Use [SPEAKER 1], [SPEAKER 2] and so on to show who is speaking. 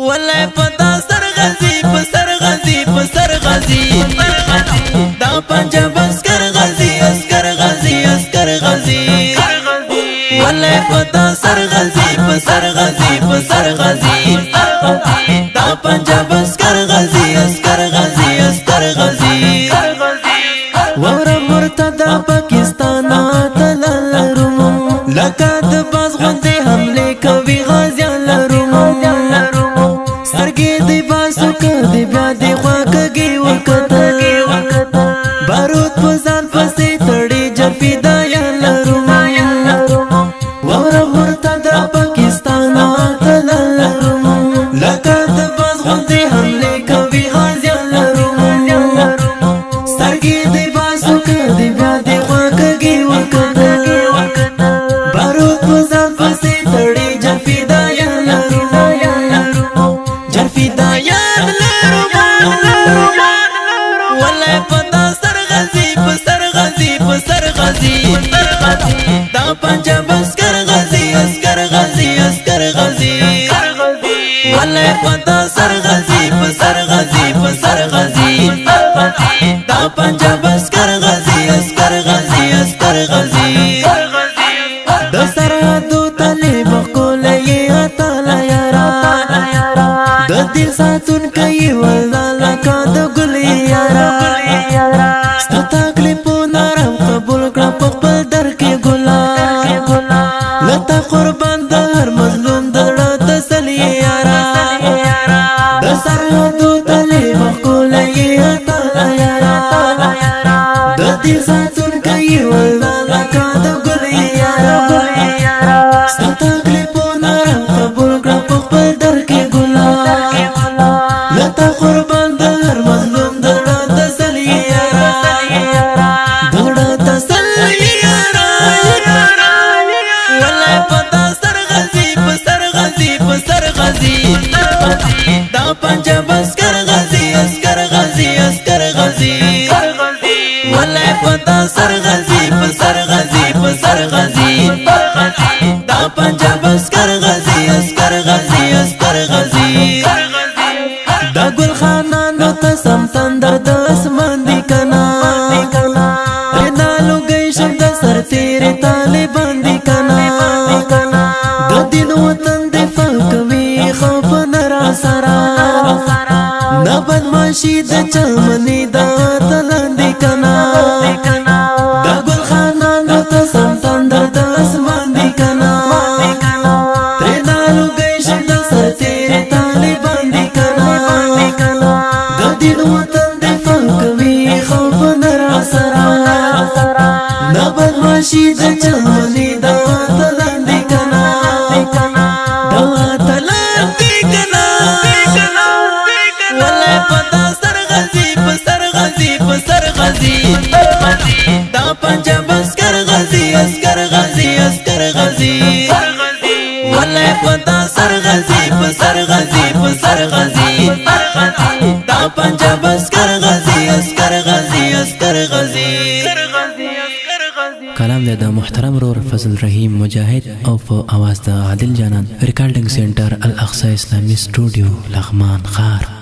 [SPEAKER 1] والله پتا سر غزي پسر غزي پسر غزي دا پنجاب اسکر غزي اسکر غزي اسکر غزي والله پتا سر غزي پسر غزي پسر غزي دا پنجاب اسکر غزي اسکر غزي اسکر غزي ور مرتدا پاکستان تللرم لکه د باز غوندې حمله کوي غازیان لرم سترګې دې باسو کړې بیا دې خواږه وکړه بارود په ځان پسې تړې جفي دایان لرم ور مرتدا پاکستان تللرم لکه د باز غوندې حمله کوي غازیان لرم سترګې دې باسو کړې بیا دې خواږه وکړه بارود په ځان پسې تړې جفي دایان لرم جفي دایان لرم والله پتا سر غزي پسر غزي پسر غزي دا پنجاب اسکر غزي اسکر غزي اسکر غزي والله پتا سر غزي پسر غزي پسر غزي دا پنجاب اسکر غزي اسکر غزي اسکر غزي د سرحدو طالب کولې اتاله یارا د دل ساتون کوي ولاله کا د ګلې یارا ست تکلیفو نرم قبول کړه په خپل در کې ګلا لته قربان د هر مظلوم دړه تسلی یارا د سرحدو طالب کولې اتاله یارا د دل ساتون کوي ولاله کا د ګلې یارا ستکلیفو نرم قبول کړه په خپل در کې ګلا لته قربان د هر مظلوم دړه تسلی یارا دړه تسلی یارا والله پتا سر غزي پسر غزي پسر غزي دا پنجاب اسکر غزي اسکر غزي اسکر غزي والله پتا سر غزي پسر غزي پسر غزي دا پنجاب اسکر غزي اسکر غزي اسکر غزي دا ګل خانانو ته سم تندر د اسمان دی کنا رنالو گئی شم د سر تیرې طالبان دی کنا د دین وطن دفاع کوي خوف نرا سرا نه بدماشي د چمنې د تلان دی کنا دا ګل خانانو ته سم تندر د اسمان دی کنا رنالو گئی شم د سر تیرې طالبان دی کنا د دین وطن دفاع کوي خوف نرا سرا نه بدماشي د چمنې د تلان دی کنا د تلان دی کنا والله پتا سر غزي پسر غزي پسر غزي دا پنجاب اسکر غزي اسکر غزي اسکر غزي والله پتا سر غزي پسر غزي پسر غزي دا پنجاب اسکر غزي اسکر غزي اسکر غزي
[SPEAKER 2] کلام د محترم رور فضل رحیم مجاهد او په اواز د عادل جانان ریکارډینګ سنټر الاقصی اسلامي سټوډیو لغمان خار